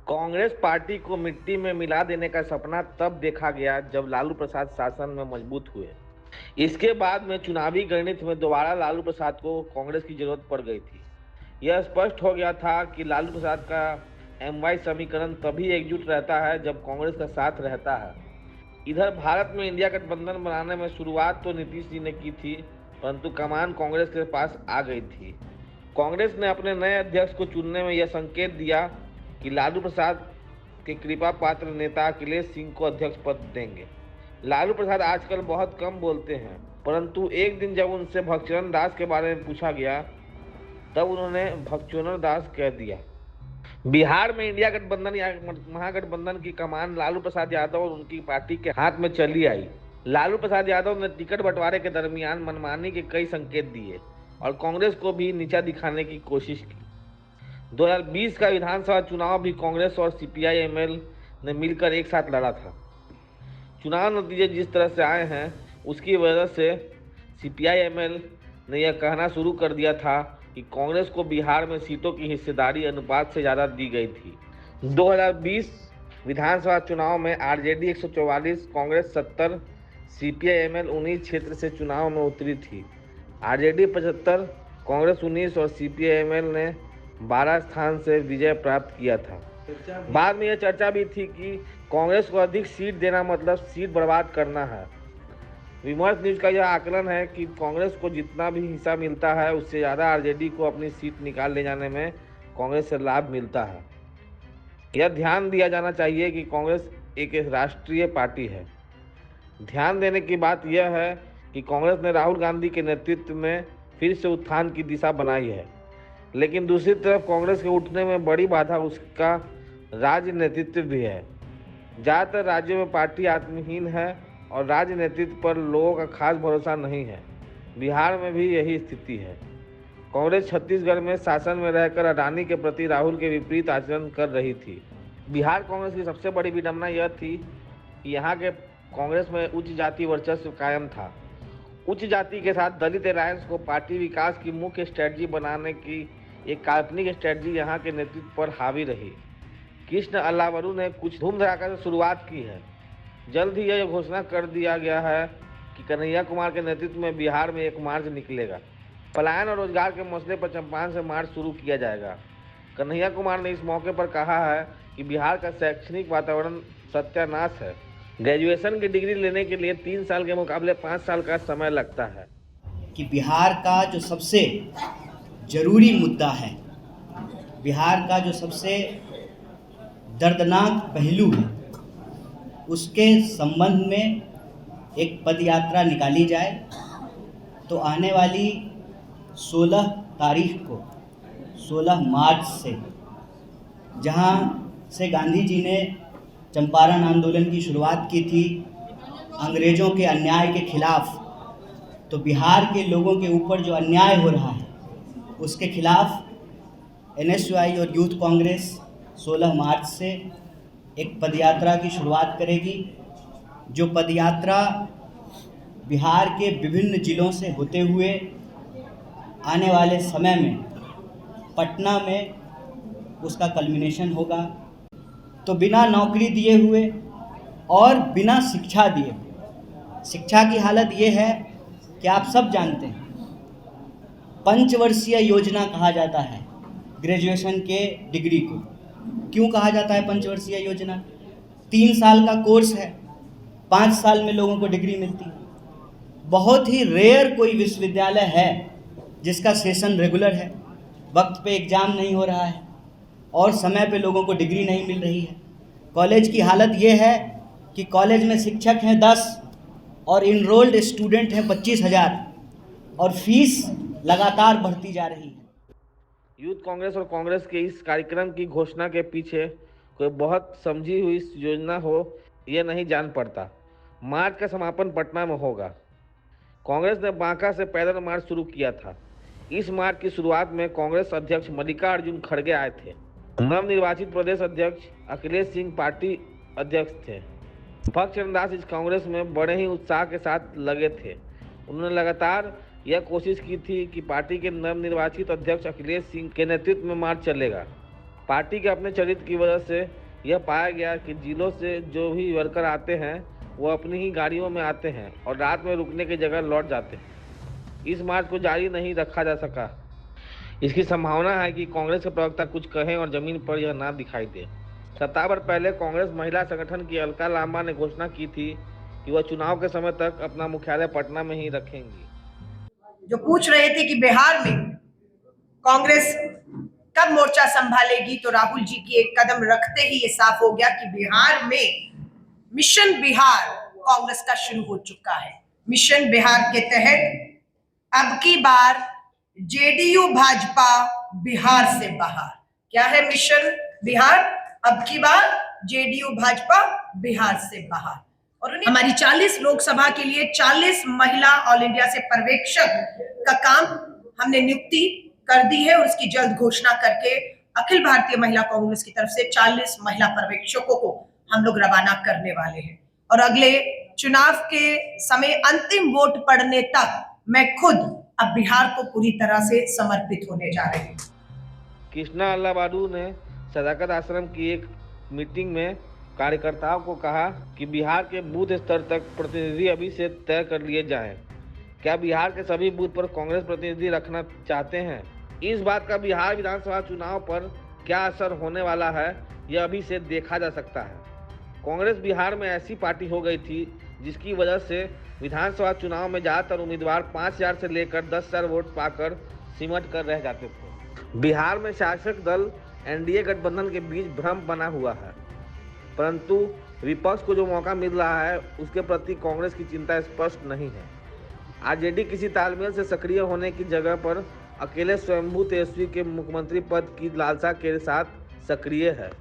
Congress party को मिट्टी में मिला देने का सपना तब देखा गया जब लालू प्रसाद शासन में मजबूत हुए। इसके बाद में चुनावी गणित में दोबारा लालू प्रसाद को कांग्रेस की जरूरत पड़ गई थी। यह स्पष्ट हो गया था कि लालू प्रसाद का एमवाई समीकरण तभी एकजुट रहता है जब कांग्रेस का साथ रहता है। इधर भारत में इंडिया गठबंधन बनाने में शुरुआत तो नीतीश जी ने की थी, परंतु कमान कांग्रेस के पास आ गई थी। कांग्रेस ने अपने नए अध्यक्ष को चुनने में यह संकेत दिया कि लालू प्रसाद के कृपा पात्र नेता अखिलेश सिंह को अध्यक्ष पद देंगे। लालू प्रसाद आजकल बहुत कम बोलते हैं, परंतु एक दिन जब उनसे भक्तचरण दास के बारे में पूछा गया तब उन्होंने भक्तचरण दास कह दिया। बिहार में इंडिया गठबंधन या महागठबंधन की कमान लालू प्रसाद यादव और उनकी पार्टी के हाथ में चली आई। लालू प्रसाद यादव ने टिकट बंटवारे के दरमियान मनमानी के कई संकेत दिए और कांग्रेस को भी नीचा दिखाने की कोशिश की। 2020 का विधानसभा चुनाव भी कांग्रेस और सीपीआई-एमएल ने मिलकर एक साथ लड़ा था। चुनाव नतीजे जिस तरह से आए हैं उसकी वजह से सीपीआई-एमएल ने यह कहना शुरू कर दिया था कि कांग्रेस को बिहार में सीटों की हिस्सेदारी अनुपात से ज़्यादा दी गई थी। 2020 विधानसभा चुनाव में आरजेडी 144, कांग्रेस 70, सीपीआई-एमएल 19 क्षेत्र से चुनाव में उतरी थी। आरजेडी 75, कांग्रेस 19 और सीपीआई-एमएल ने 12 स्थान से विजय प्राप्त किया था। बाद में यह चर्चा भी थी कि कांग्रेस को अधिक सीट देना मतलब सीट बर्बाद करना है। विमर्श न्यूज का यह आकलन है कि कांग्रेस को जितना भी हिस्सा मिलता है उससे ज़्यादा आरजेडी को अपनी सीट निकाल ले जाने में कांग्रेस से लाभ मिलता है। यह ध्यान दिया जाना चाहिए कि कांग्रेस एक राष्ट्रीय पार्टी है। ध्यान देने की बात यह है कि कांग्रेस ने राहुल गांधी के नेतृत्व में फिर से उत्थान की दिशा बनाई है, लेकिन दूसरी तरफ कांग्रेस के उठने में बड़ी बाधा उसका राज्य नेतृत्व भी है। ज़्यादातर राज्यों में पार्टी आत्महीन है और राज्य नेतृत्व पर लोगों का खास भरोसा नहीं है। बिहार में भी यही स्थिति है। कांग्रेस छत्तीसगढ़ में शासन में रहकर अडानी के प्रति राहुल के विपरीत आचरण कर रही थी। बिहार कांग्रेस की सबसे बड़ी विडंबना यह थी कि यहाँ के कांग्रेस में उच्च जाति वर्चस्व कायम था। उच्च जाति के साथ दलित अलायंस को पार्टी विकास की मुख्य स्ट्रेटजी बनाने की एक काल्पनिक स्ट्रेटजी यहाँ के नेतृत्व पर हावी रही। कृष्ण अल्लावरू ने कुछ धूम धड़ाका से शुरुआत की है। जल्द ही यह घोषणा कर दिया गया है कि कन्हैया कुमार के नेतृत्व में बिहार में एक मार्च निकलेगा। पलायन और रोजगार के मसले पर चंपारण से मार्च शुरू किया जाएगा। कन्हैया कुमार ने इस मौके पर कहा है कि बिहार का शैक्षणिक वातावरण सत्यानाश है। ग्रेजुएशन की डिग्री लेने के लिए 3 साल के मुकाबले 5 साल का समय लगता है। कि बिहार का जो सबसे जरूरी मुद्दा है, बिहार का जो सबसे दर्दनाक पहलू है, उसके संबंध में एक पदयात्रा निकाली जाए तो आने वाली 16 तारीख को 16 मार्च से जहां से गांधी जी ने चंपारण आंदोलन की शुरुआत की थी अंग्रेज़ों के अन्याय के खिलाफ, तो बिहार के लोगों के ऊपर जो अन्याय हो रहा है उसके खिलाफ एनएसयूआई और यूथ कांग्रेस 16 मार्च से एक पदयात्रा की शुरुआत करेगी। जो पदयात्रा बिहार के विभिन्न ज़िलों से होते हुए आने वाले समय में पटना में उसका कल्मिनेशन होगा। तो बिना नौकरी दिए हुए और बिना शिक्षा दिए हुए, शिक्षा की हालत ये है कि आप सब जानते हैं पंचवर्षीय योजना कहा जाता है ग्रेजुएशन के डिग्री को। क्यों कहा जाता है पंचवर्षीय योजना? 3 साल का कोर्स है, 5 साल में लोगों को डिग्री मिलती है। बहुत ही रेयर कोई विश्वविद्यालय है जिसका सेशन रेगुलर है, वक्त पे एग्ज़ाम नहीं हो रहा है और समय पे लोगों को डिग्री नहीं मिल रही है। कॉलेज की हालत ये है कि कॉलेज में शिक्षक हैं 10 और इनरोल्ड स्टूडेंट हैं 25,000 और फीस लगातार बढ़ती जा रही है। यूथ कांग्रेस और कांग्रेस के इस कार्यक्रम की घोषणा के पीछे कोई बहुत समझी हुई योजना हो यह नहीं जान पड़ता। मार्च का समापन पटना में होगा। कांग्रेस ने बांका से पैदल मार्च शुरू किया था। इस मार्च की शुरुआत में कांग्रेस अध्यक्ष मल्लिकार्जुन खड़गे आए थे। नवनिर्वाचित प्रदेश अध्यक्ष अखिलेश सिंह पार्टी अध्यक्ष थे। भक्तचरण दास इस कांग्रेस में बड़े ही उत्साह के साथ लगे थे। उन्होंने लगातार यह कोशिश की थी कि पार्टी के नवनिर्वाचित अध्यक्ष अखिलेश सिंह के नेतृत्व में मार्च चलेगा। पार्टी के अपने चरित्र की वजह से यह पाया गया कि जिलों से जो भी वर्कर आते हैं वो अपनी ही गाड़ियों में आते हैं और रात में रुकने की जगह लौट जाते हैं। इस मार्च को जारी नहीं रखा जा सका। इसकी संभावना है कि कांग्रेस के प्रवक्ता कुछ कहें और जमीन पर यह ना दिखाई दे। सप्ताह भर पहले कांग्रेस महिला संगठन की अलका लांबा ने घोषणा की थी कि वह चुनाव के समय तक अपना मुख्यालय पटना में ही रखेंगी। जो पूछ रहे थे कि बिहार में कांग्रेस कब मोर्चा संभालेगी, तो राहुल जी की एक कदम रखते ही ये साफ हो गया कि बिहार में मिशन बिहार कांग्रेस का शुरू हो चुका है। मिशन बिहार के तहत अब की बार जेडीयू भाजपा बिहार से बाहर। क्या है मिशन बिहार? अब की बार जेडीयू भाजपा बिहार से बाहर। और हमारी 40 लोकसभा के लिए 40 महिला ऑल इंडिया से पर्यवेक्षक का काम हमने नियुक्ति कर दी है और उसकी जल्द घोषणा करके अखिल भारतीय महिला कांग्रेस की तरफ से 40 महिला पर्यवेक्षकों को हम लोग रवाना करने वाले हैं। और अगले चुनाव के समय अंतिम वोट पड़ने तक मैं खुद अब बिहार को पूरी तरह से समर्पित होने जा रही हूँ। कृष्णा अल्लाबारू ने सदाकत आश्रम की एक मीटिंग में कार्यकर्ताओं को कहा कि बिहार के बूथ स्तर तक प्रतिनिधि अभी से तय कर लिए जाएं। क्या बिहार के सभी बूथ पर कांग्रेस प्रतिनिधि रखना चाहते हैं? इस बात का बिहार विधानसभा चुनाव पर क्या असर होने वाला है, यह अभी से देखा जा सकता है। कांग्रेस बिहार में ऐसी पार्टी हो गई थी जिसकी वजह से विधानसभा चुनाव में ज़्यादातर उम्मीदवार 5000 से लेकर 10,000 वोट पाकर सिमट कर रह जाते थे। बिहार में शासक दल एनडीए गठबंधन के बीच भ्रम बना हुआ है, परंतु विपक्ष को जो मौका मिल रहा है उसके प्रति कांग्रेस की चिंता स्पष्ट नहीं है। आरजेडी किसी तालमेल से सक्रिय होने की जगह पर अकेले स्वयंभू तेजस्वी के मुख्यमंत्री पद की लालसा के साथ सक्रिय है।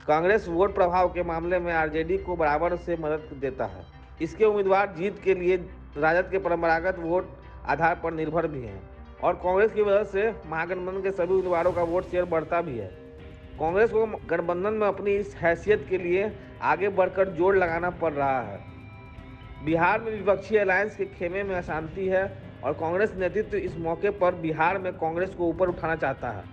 कांग्रेस वोट प्रभाव के मामले में आरजेडी को बराबर से मदद देता है। इसके उम्मीदवार जीत के लिए राजद के परंपरागत वोट आधार पर निर्भर भी हैं और कांग्रेस की वजह से महागठबंधन के सभी उम्मीदवारों का वोट शेयर बढ़ता भी है। कांग्रेस को गठबंधन में अपनी इस हैसियत के लिए आगे बढ़कर जोड़ लगाना पड़ रहा है। बिहार में विपक्षी अलायंस के खेमे में अशांति है और कांग्रेस नेतृत्व इस मौके पर बिहार में कांग्रेस को ऊपर उठाना चाहता है।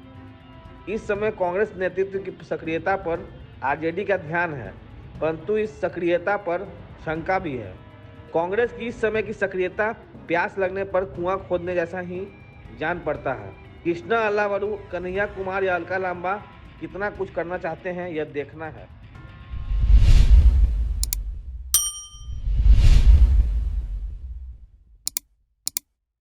इस समय कांग्रेस नेतृत्व की सक्रियता पर आरजेडी का ध्यान है, परंतु इस सक्रियता पर शंका भी है। कांग्रेस की इस समय की सक्रियता प्यास लगने पर कुआं खोदने जैसा ही जान पड़ता है। कृष्णा अल्लाबारू, कन्हैया कुमार या अलका लांबा कितना कुछ करना चाहते हैं, यह देखना है।